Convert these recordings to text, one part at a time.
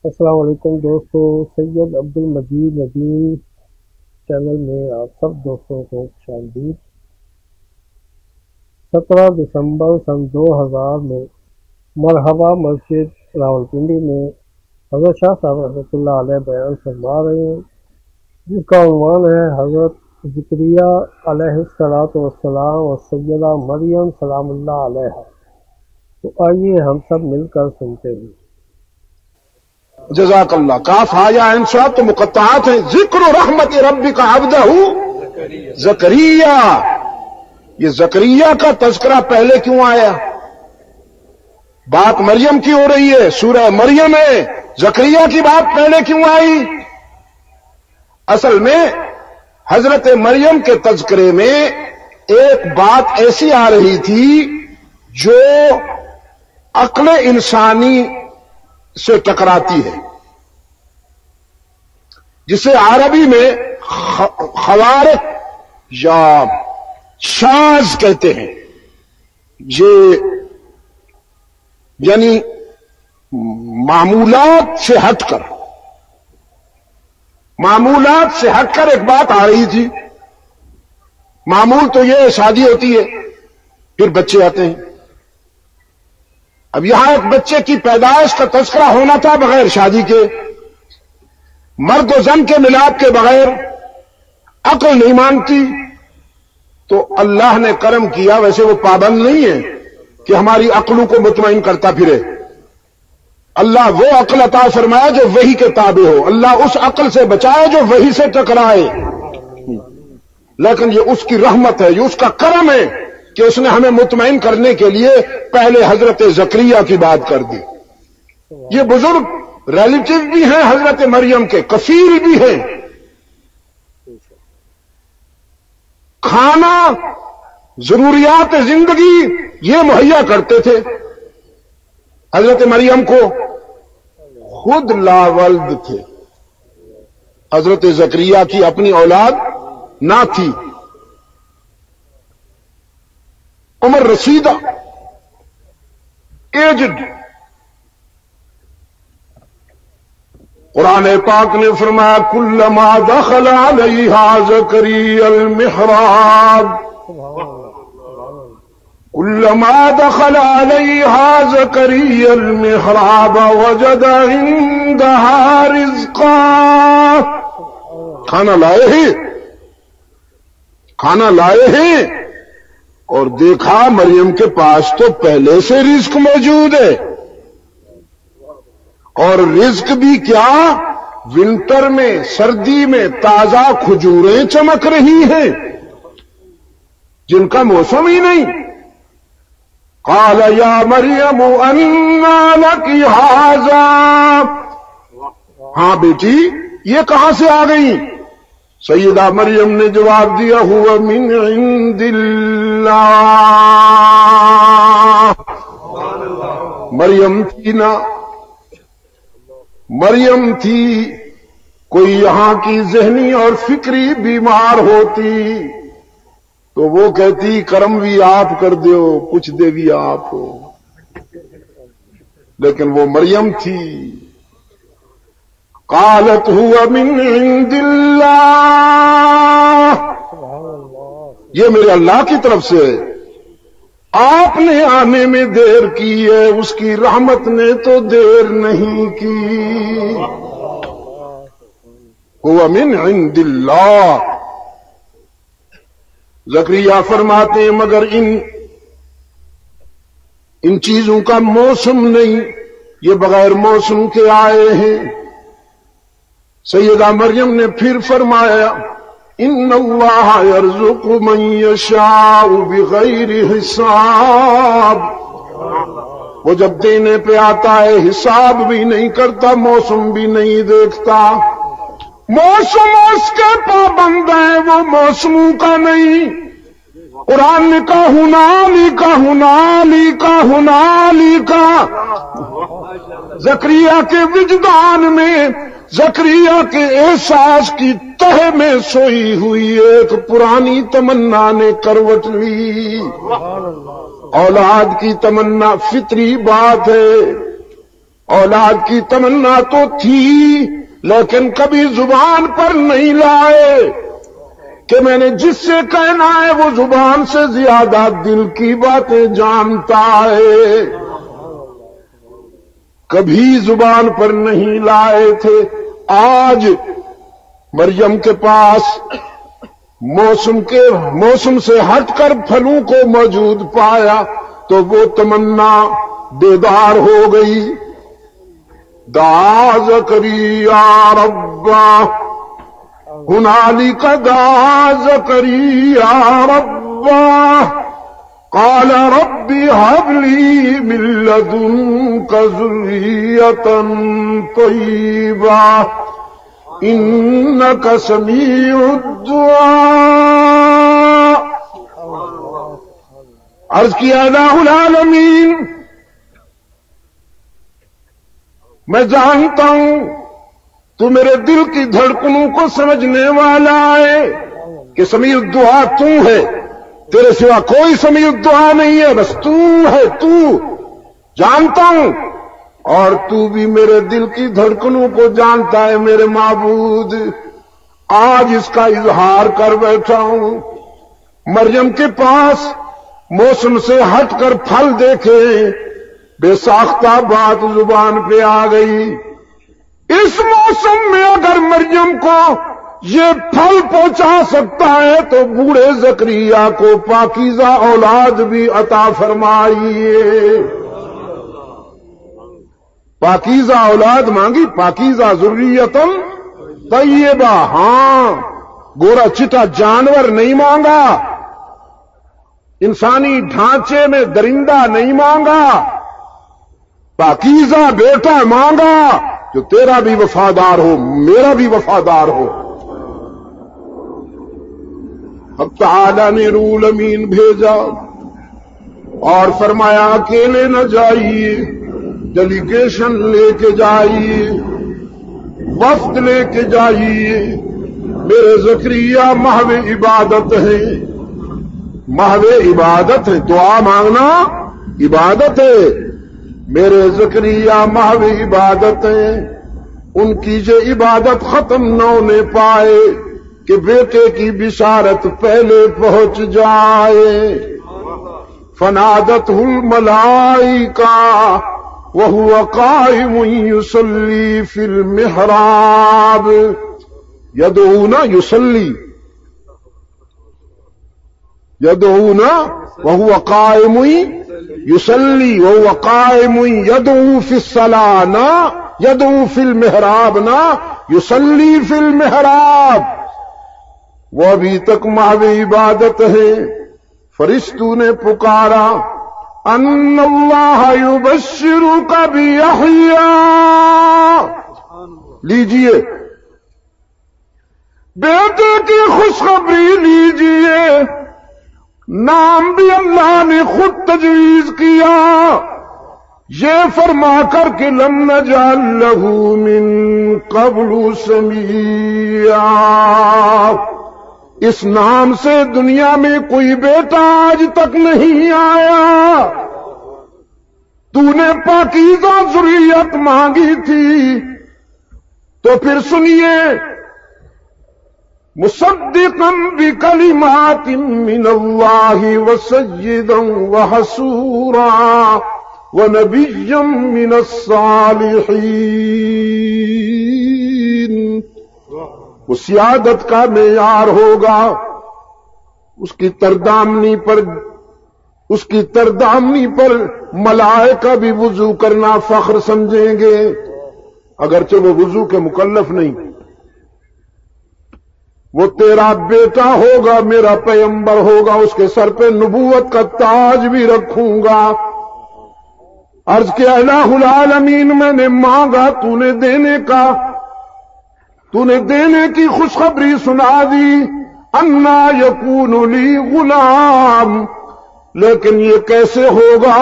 السلام علیکم دوستو، سید عبد المجید ندیم چینل میں آپ سب دوستوں کو خوش آمدید۔ 17 دسمبر سن 2000 میں مرحبا مسجد راولپنڈی میں حضرت شاہ صاحب رحمۃ اللہ علیہ بیان فرما رہے ہیں، جس کا عنوان ہے حضرت ذکریا علیہ الصلاۃ والسلام اور سیدہ مریم سلام اللہ علیہا۔ تو آئیے ہم سب مل کر سنتے ہیں۔ جزاک اللہ۔ کاف ہایا انصاف تو مقطعات ہیں۔ ذکر رحمت ربک عبدہ زکریا، یہ زکریا کا تذکرہ پہلے کیوں آیا؟ بات مریم کی ہو رہی ہے، سورہ مریم ہے، زکریا کی بات پہلے کیوں آئی؟ اصل میں حضرت مریم کے تذکرے میں ایک بات ایسی آ رہی تھی جو عقل انسانی سے ٹکراتی ہے، جسے عربی میں خوارق یا شاذ کہتے ہیں۔ یہ یعنی معمولات سے ہٹ کر ایک بات آ رہی تھی۔ معمول تو یہ شادی ہوتی ہے، پھر بچے آتے ہیں۔ اب یہاں ایک بچے کی پیدائش کا تذکرہ ہونا تھا بغیر شادی کے، مرد و زن کے ملاپ کے بغیر، عقل نہیں مانتی، تو اللہ نے کرم کیا۔ ویسے وہ پابند نہیں ہے کہ ہماری عقلوں کو مطمئن کرتا پھرے، اللہ وہ عقل عطا فرمایا جو وحی کے تابع ہو، اللہ اس عقل سے بچائے جو وحی سے ٹکرائے، لیکن یہ اس کی رحمت ہے، یہ اس کا کرم ہے کہ اس نے ہمیں مطمئن کرنے کے لیے پہلے حضرت زکریا کی بات کر دی۔ یہ بزرگ ریلیٹو بھی ہیں حضرت مریم کے، کفیل بھی ہیں، کھانا ضروریات زندگی یہ مہیا کرتے تھے حضرت مریم کو، خود لاولد تھے۔ حضرت زکریا کی اپنی اولاد نہ تھی، عمر رسیدہ، ایجڈ۔ قرآن پاک نے فرمایا کلما دخل علیہا زکریا المحراب، کلما دخل علیہا زکریا المحراب وجد عندہا رزقا۔ کھانا لائے ہیں اور دیکھا مریم کے پاس تو پہلے سے رزق موجود ہے، اور رزق بھی کیا، ونٹر میں، سردی میں تازہ کھجوریں چمک رہی ہیں جن کا موسم ہی نہیں۔ قال یا مریم انا لکی ھذا، ہاں بیٹی یہ کہاں سے آ گئی؟ سیدہ مریم نے جواب دیا ہوا من عند اللہ۔ مریم تھی، کوئی یہاں کی ذہنی اور فکری بیمار ہوتی تو وہ کہتی کرم بھی آپ کر دیو، کچھ دے بھی آپ ہو، لیکن وہ مریم تھی۔ قالت هو من عند اللہ، یہ میرے اللہ کی طرف سے ہے، آپ نے آنے میں دیر کی ہے، اس کی رحمت نے تو دیر نہیں کی۔ هو من عند اللہ۔ زکریا فرماتے ہیں مگر ان چیزوں کا موسم نہیں، یہ بغیر موسم کے آئے ہیں۔ سیدہ مریم نے پھر فرمایا ان اللہ یرزق من یشاء بغیر حساب، وہ جب دینے پہ آتا ہے حساب بھی نہیں کرتا، موسم بھی نہیں دیکھتا۔ موسم اس کے پابند ہے، وہ موسموں کا نہیں۔ قرآن نے کہا ہنالکا، زکریا کے وجدان میں، زکریا کے احساس کی تہ میں سوئی ہوئی ایک پرانی تمنا نے کروٹ لی۔ اولاد کی تمنا فطری بات ہے، اولاد کی تمنا تو تھی لیکن کبھی زبان پر نہیں لائے کہ میں نے جس سے کہنا ہے وہ زبان سے زیادہ دل کی باتیں جانتا ہے. کبھی زبان پر نہیں لائے تھے. آج مریم کے پاس موسم سے ہٹ کر پھلوں کو موجود پایا تو وہ تمنا بیدار ہو گئی. دعا زکریا ربا هنالك دعا زكريا ربه قال رب هب لي من لدنك ذرية طيبة إنك سميع الدعاء. عرض کیا الہ العالمین میں جانتا ہوں تو میرے دل کی دھڑکنوں کو سمجھنے والا ہے کہ سمیع الدعا تو ہے, تیرے سوا کوئی سمیع الدعا نہیں ہے, بس تو ہے, تو جانتا ہوں اور تو بھی میرے دل کی دھڑکنوں کو جانتا ہے میرے معبود. آج اس کا اظہار کر بیٹھا ہوں. مریم کے پاس موسم سے ہٹ کر پھل دیکھے, بے ساختہ بات زبان پہ آ گئی. اس موسم میں اگر مریم کو یہ پھل پہنچا سکتا ہے تو بوڑھے زکریا کو پاکیزہ اولاد بھی عطا فرمائیے. پاکیزہ اولاد مانگی, پاکیزہ ذریۃ طیبہ. ہاں, گورا چٹا جانور نہیں مانگا, انسانی ڈھانچے میں درندہ نہیں مانگا, پاکیزہ بیٹا مانگا جو تیرا بھی وفادار ہو میرا بھی وفادار ہو. اب تعالی نے روح امین بھیجا اور فرمایا اکیلے نہ جائیے, ڈیلیگیشن لے کے جائیے, وفد لے کے جائیے. میرے زکریا محو عبادت ہے, محو عبادت ہے, دعا مانگنا عبادت ہے. میرے زکریا محو عبادت ہیں, ان کی جو عبادت ختم نہ ہونے پائے کہ بیٹے کی بشارت پہلے پہنچ جائے. فنادته الملائکہ وهو قائم يصلي في المحراب. يدعونا يصلي وهو قائم يصلي وهو قائم يدعو في الصلاة نا يدعو في المحراب نا يصلي في المحراب. وہ ابھی تک محو عبادت ہے. فرشتوں نے پکارا ان اللہ یبشرک بیحییٰ. لیجئے بیٹے کی خوشخبری لیجئے, نام بھی اللہ نے خود تجویز کیا یہ فرما کر کہ لم نجعل لہ من قبل سمیعا. اس نام سے دنیا میں کوئی بیٹا آج تک نہیں آیا. تو نے پاکیزہ ذریت مانگی تھی تو پھر سنیے, مصدقا بکلمات من اللہ وسیدا وحسورا ونبیا من الصالحین. وہ سیادت کا معیار ہوگا, اس کی تردامنی پر ملائکہ بھی وضو کرنا فخر سمجھیں گے, اگرچہ وہ وضو کے مکلف نہیں. وہ تیرا بیٹا ہوگا, میرا پیغمبر ہوگا, اس کے سر پہ نبوت کا تاج بھی رکھوں گا. عرض کیا الہ العالمین میں نے مانگا, تو نے دینے کی خوشخبری سنا دی. انا یکون لی غلام, لیکن یہ کیسے ہوگا,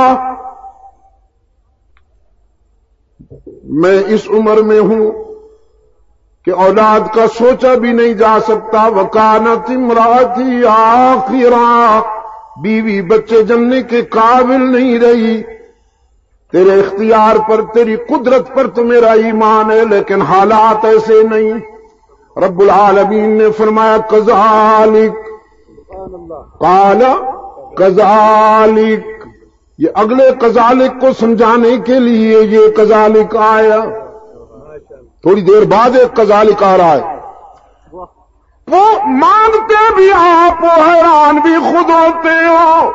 میں اس عمر میں ہوں کہ اولاد کا سوچا بھی نہیں جا سکتا. وکانت امراتی آخرا, بیوی بچے جننے کے قابل نہیں رہی. تیرے اختیار پر، تیری قدرت پر تو میرا ایمان ہے، لیکن حالات ایسے نہیں۔ رب العالمین نے فرمایا کذالک، قال کذالک، یہ اگلے کذالک کو سمجھانے کے لیے یہ کذالک آیا۔ تھوڑی دیر بعد ایک کذالک آ رہا ہے، وہ مانگتے بھی آپ، وہ حیران بھی خود ہوتے ہو۔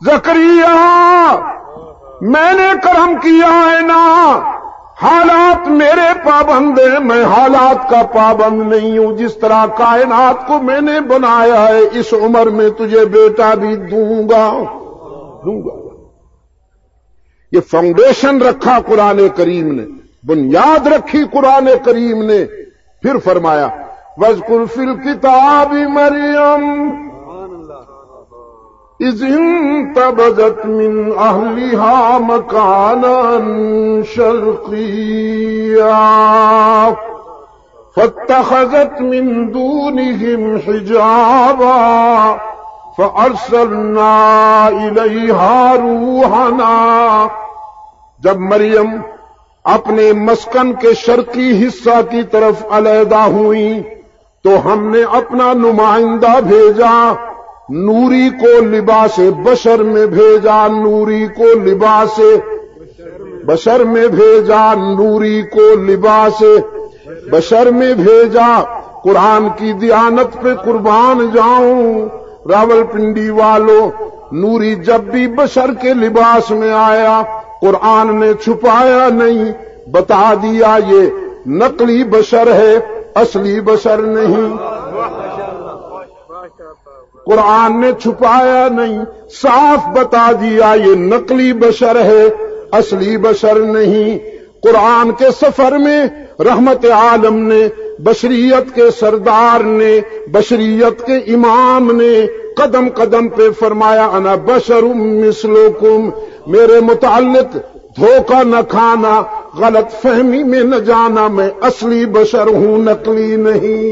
زکریا میں نے کرم کیا ہے نا، حالات میرے پابند ہیں، میں حالات کا پابند نہیں ہوں۔ جس طرح کائنات کو میں نے بنایا ہے، اس عمر میں تجھے بیٹا بھی دوں گا۔ یہ فاؤنڈیشن رکھا قرآن کریم نے، بنیاد رکھی قرآن کریم نے۔ پھر فرمایا وَاذْكُرْ فِي الْكِتَابِ مَرْيَمَ إِذِ انتَبَذَتْ مِنْ أَهْلِهَا مَكَانًا شَرْقِيًّا فَاتَّخَذَتْ مِنْ دُونِهِمْ حِجَابًا فَأَرْسَلْنَا إِلَيْهَا رُوحَنَا۔ جب مریم اپنے مسکن کے شرقی حصہ کی طرف علیحدہ ہوئیں تو ہم نے اپنا نمائندہ بھیجا، نوری کو لباس بشر میں بھیجا، نوری کو لباس بشر میں بھیجا، نوری کو لباس بشر میں بھیجا۔ قرآن کی دیانت پہ قربان جاؤں راول پنڈی والوں، نوری جب بھی بشر کے لباس میں آیا، قرآن نے چھپایا نہیں، بتا دیا یہ نقلی بشر ہے، اصلی بشر نہیں۔ قرآن نے چھپایا نہیں، صاف بتا دیا یہ نقلی بشر ہے، اصلی بشر نہیں۔ قرآن کے سفر میں رحمت عالم نے، بشریت کے سردار نے، بشریت کے امام نے قدم قدم پہ فرمایا انا بشر مثلکم، میرے متعلق دھوکہ نہ کھانا، غلط فہمی میں نہ جانا، میں اصلی بشر ہوں، نقلی نہیں۔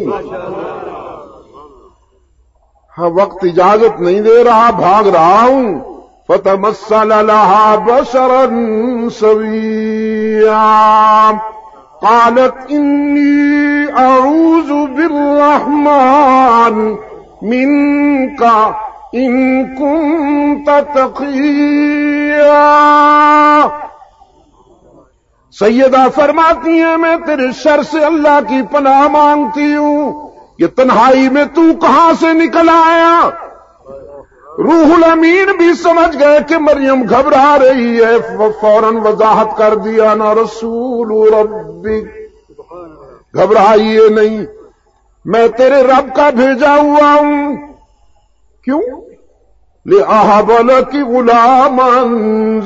ہاں وقت اجازت نہیں دے رہا، بھاگ رہا ہوں۔ فتمثل لها بشرا سويا قالت إني أعوذ بالرحمن منك إن كنت تقيا۔ سیدہ فرماتی ہیں میں تیرے شر سے اللہ کی پناہ مانگتی ہوں، یہ تنہائی میں تو کہاں سے نکل آیا؟ روح الامین بھی سمجھ گئے کہ مریم گھبرا رہی ہے، فوراً وضاحت کر دیا نا رسول ربک، گھبرائیے نہیں، میں تیرے رب کا بھیجا ہوا ہوں۔ کیوں؟ لِأَهَبَ لَكِ غُلَامًا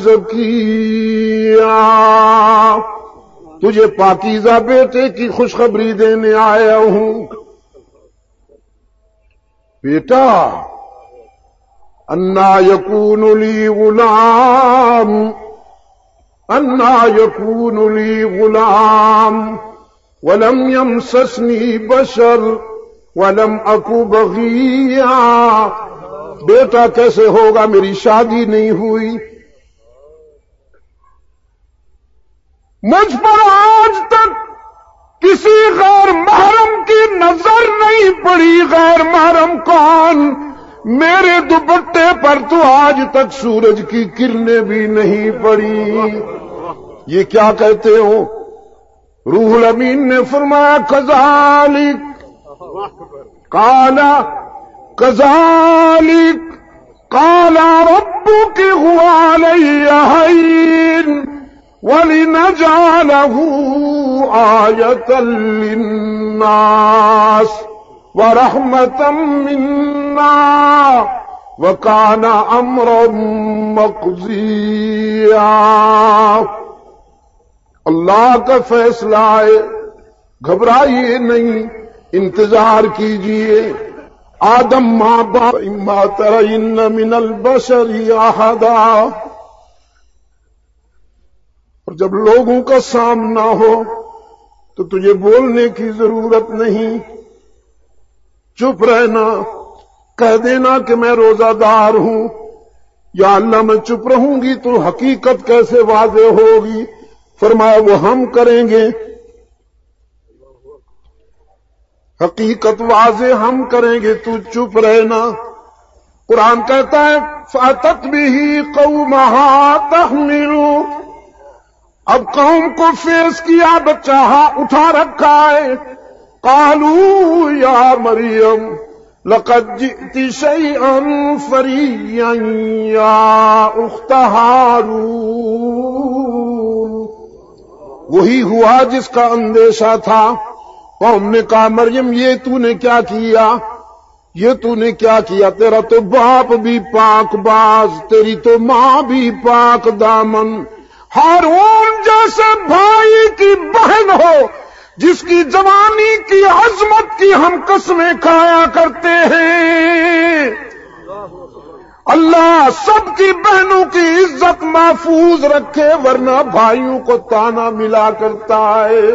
زَكِيًّا، تجھے پاکیزہ بیٹے کی خوشخبری دینے آیا ہوں۔ بیٹا انا یکون لی غلام، انا یکون لی غلام ولم یمسسنی بشر ولم اکو بغیا، بیٹا کیسے ہوگا، میری شادی نہیں ہوئی، مجھ پر آج تک کسی غیر محرم کی نظر نہیں پڑی۔ غیر محرم کون؟ میرے دوپٹے پر تو آج تک سورج کی کرنیں بھی نہیں پڑی۔ یہ کیا کہتے ہو؟ روح الامین نے فرمایا کذالک قال کذالک قال ربک هو علی ہین وَلِنَجْعَلَهُ آيَةً لِلنَّاسِ وَرَحْمَةً مِنَّا وَكَانَ أَمْرًا مَقْضِيًّا۔ اللہ کا فیصلہ ہے، گھبرائیے نہیں، انتظار کیجئے۔ آدم ماں باپ اما ترین من البشر احدا، اور جب لوگوں کا سامنا ہو تو تجھے بولنے کی ضرورت نہیں، چپ رہنا، کہہ دینا کہ میں روزہ دار ہوں، یا اللہ میں چپ رہوں گی تو حقیقت کیسے واضح ہوگی؟ فرمایا وہ ہم کریں گے، حقیقت واضح ہم کریں گے، تو چپ رہنا۔ قرآن کہتا ہے فَأَتَتْ بِهِ قَوْمَهَا تَحْمِلُهُ، اب قوم کو فیس کیا، بچہ اٹھا رکھا ہے۔ قَالُوا يَا مَرْيَمُ لَقَدْ جِئْتِ شَيْئًا فَرِيًّا يَا أُخْتَ هَارُونَ، وہی ہوا جس کا اندیشہ تھا۔ قوم نے کہا مریم یہ تو نے کیا کیا، یہ تو نے کیا کیا؟ تیرا تو باپ بھی پاک باز، تیری تو ماں بھی پاک دامن۔ ہارون جیسے بھائی کی بہن ہو، جس کی جوانی کی عظمت کی ہم قسمیں کھایا کرتے ہیں۔ اللہ سب کی بہنوں کی عزت محفوظ رکھے، ورنہ بھائیوں کو تانا ملا کرتا ہے،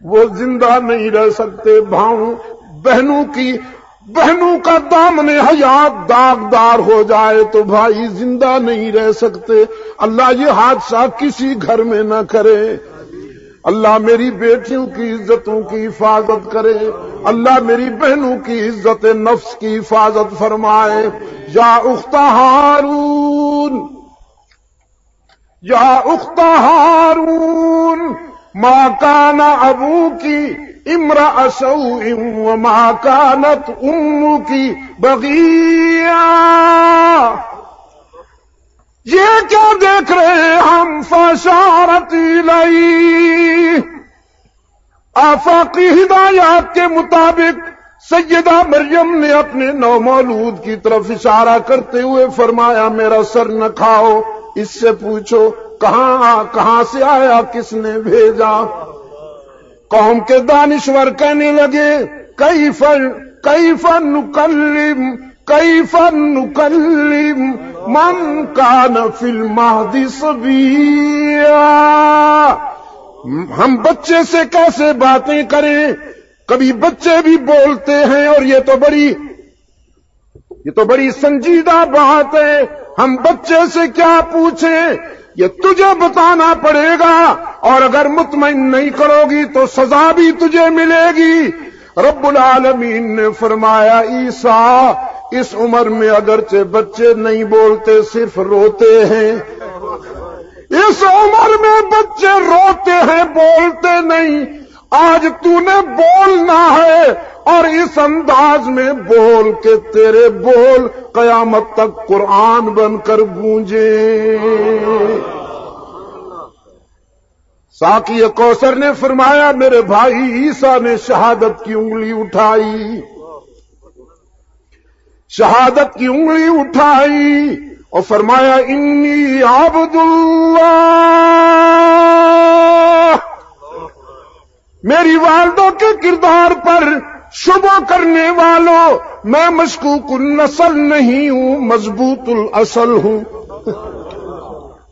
وہ زندہ نہیں رہ سکتے۔ بہنوں کا دامن حیات داغدار ہو جائے تو بھائی زندہ نہیں رہ سکتے۔ اللہ یہ حادثہ کسی گھر میں نہ کرے۔ اللہ میری بیٹیوں کی عزتوں کی حفاظت کرے، اللہ میری بہنوں کی عزت نفس کی حفاظت فرمائے۔ یا اخت ہارون، یا اخت ہارون ما کان ابوکی امرأ سوء وما كانت امکی بغیا۔ یہ کیا دیکھ رہے ہیں ہم؟ فاشارت الیہ، آفاقی ہدایات کے مطابق سیدہ مریم نے اپنے نومولود کی طرف اشارہ کرتے ہوئے فرمایا میرا سر نہ کھاؤ، اس سے پوچھو کہاں سے آیا، کس نے بھیجا؟ قوم کے دانشور کہنے لگے کیف نکلم من کان فی المہد صبیا، ہم بچے سے کیسے باتیں کریں؟ کبھی بچے بھی بولتے ہیں، اور یہ تو بڑی سنجیدہ بات ہے، ہم بچے سے کیا پوچھیں؟ یہ تجھے بتانا پڑے گا، اور اگر مطمئن نہیں کرو گی تو سزا بھی تجھے ملے گی۔ رب العالمین نے فرمایا عیسیٰ اس عمر میں اگرچہ بچے نہیں بولتے، صرف روتے ہیں، اس عمر میں بچے روتے ہیں، بولتے نہیں۔ آج تو نے بولنا ہے، اور اس انداز میں بول کہ تیرے بول قیامت تک قرآن بن کر گونجیں۔ ساقی کوثر نے فرمایا میرے بھائی عیسیٰ نے شہادت کی انگلی اٹھائی، شہادت کی انگلی اٹھائی اور فرمایا انی عبد اللہ۔ میری والدہ کے کردار پر شبہ کرنے والوں، میں مشکوک النسل نہیں ہوں، مضبوط الاصل ہوں۔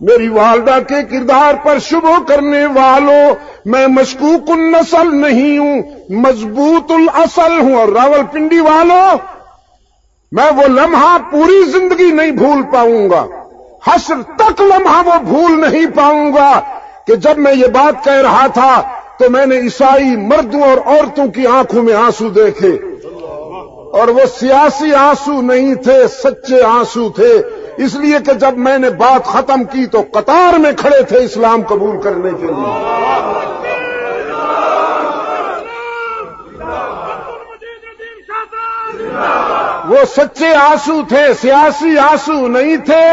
میری والدہ کے کردار پر شبہ کرنے والوں، میں مشکوک النسل نہیں ہوں، مضبوط الاصل ہوں۔ اور راولپنڈی والوں، میں وہ لمحہ پوری زندگی نہیں بھول پاؤں گا، حشر تک لمحہ وہ بھول نہیں پاؤں گا کہ جب میں یہ بات کہہ رہا تھا تو میں نے عیسائی مردوں اور عورتوں کی آنکھوں میں آنسو دیکھے، اور وہ سیاسی آنسو نہیں تھے، سچے آنسو تھے، اس لیے کہ جب میں نے بات ختم کی تو قطار میں کھڑے تھے اسلام قبول کرنے کے لیے۔ وہ سچے آنسو تھے، سیاسی آنسو نہیں تھے۔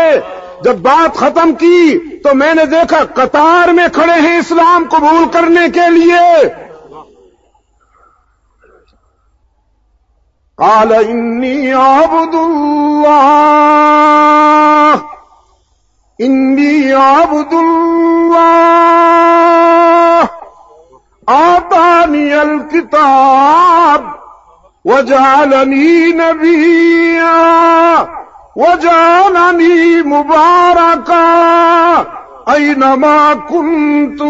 جب بات ختم کی تو میں نے دیکھا قطار میں کھڑے ہیں اسلام قبول کرنے کے لیے۔ قال انی عبد اللہ، انی عبد اللہ آتانی الکتاب وجعلنی نبیا وجعلنی مبارکا اینما کنت۔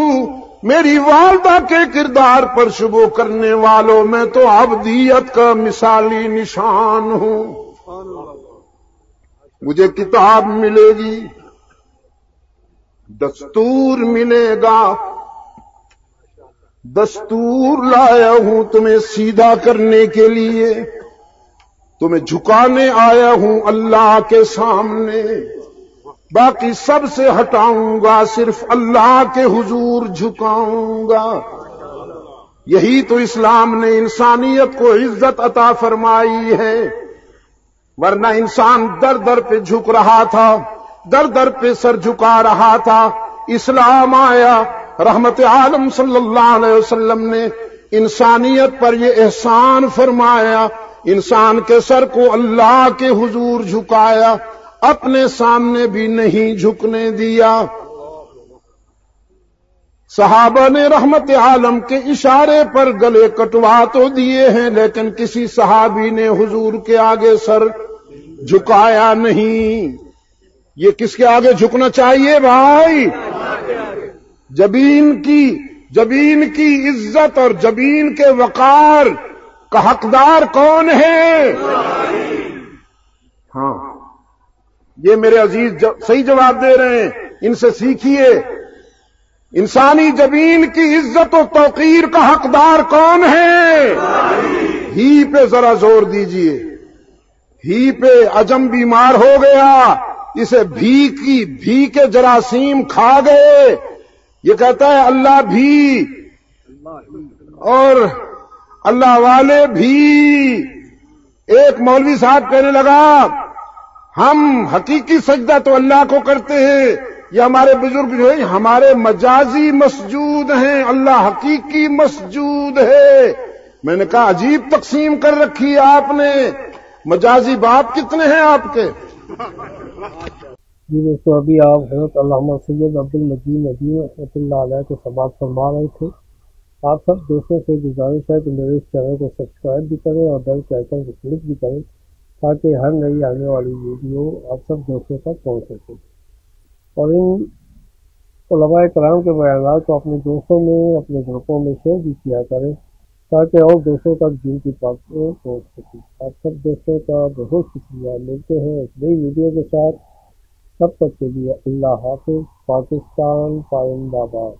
میری والدہ کے کردار پر شبہ کرنے والوں، میں تو عبدیت کا مثالی نشان ہوں۔ مجھے کتاب ملے گی، دستور ملے گا، دستور لایا ہوں تمہیں سیدھا کرنے کے لیے، تمہیں جھکانے آیا ہوں اللہ کے سامنے، باقی سب سے ہٹاؤں گا، صرف اللہ کے حضور جھکاؤں گا۔ یہی تو اسلام نے انسانیت کو عزت عطا فرمائی ہے، ورنہ انسان در در پہ جھک رہا تھا، در در پہ سر جھکا رہا تھا۔ اسلام آیا، رحمت عالم صلی اللہ علیہ وسلم نے انسانیت پر یہ احسان فرمایا، انسان کے سر کو اللہ کے حضور جھکایا، اپنے سامنے بھی نہیں جھکنے دیا۔ صحابہ نے رحمت عالم کے اشارے پر گلے کٹوا تو دیے ہیں، لیکن کسی صحابی نے حضور کے آگے سر جھکایا نہیں۔ یہ کس کے آگے جھکنا چاہیے بھائی؟ جبین کی عزت اور جبین کے وقار کا حقدار کون ہے؟ ہاں، یہ میرے عزیز صحیح جواب دے رہے ہیں، ان سے سیکھیے۔ انسانی جبین کی عزت و توقیر کا حقدار کون ہے؟ ہی پہ ذرا زور دیجئے، ہی پہ عجم بیمار ہو گیا، اسے بھی کے جراثیم کھا گئے۔ یہ کہتا ہے اللہ بھی اور اللہ والے بھی۔ ایک مولوی صاحب کہنے لگا ہم حقیقی سجدہ تو اللہ کو کرتے ہیں، یہ ہمارے بزرگ جو ہیں ہمارے مجازی مسجود ہیں، اللہ حقیقی مسجود ہے۔ میں نے کہا عجیب تقسیم کر رکھی ہے آپ نے، مجازی باپ کتنے ہیں آپ کے؟ جی دوستو، ابھی آپ حضرت علامہ سید عبد المجید ندوی رحمۃ اللہ علیہ کو سماعت فرما رہے تھے۔ آپ سب دوستوں سے گزارش ہے کہ میرے اس چینل کو سبسکرائب بھی کریں اور بیل کے آئیکن کو کلک بھی کریں تاکہ ہر نئی آنے والی ویڈیو آپ سب دوستوں تک پہنچ سکے، اور ان علماء کرام کے بیانات کو اپنے دوستوں میں، اپنے گروپوں میں شیئر بھی کیا کریں تاکہ اور دوستوں تک دین کی باتیں پہنچ سکیں۔ آپ سب دوستوں کا بہت شکریہ۔ ملتے ہیں ایک نئی ویڈیو کے ساتھ، تب تک کے لیے اللہ حافظ۔ پاکستان پائندہ باد۔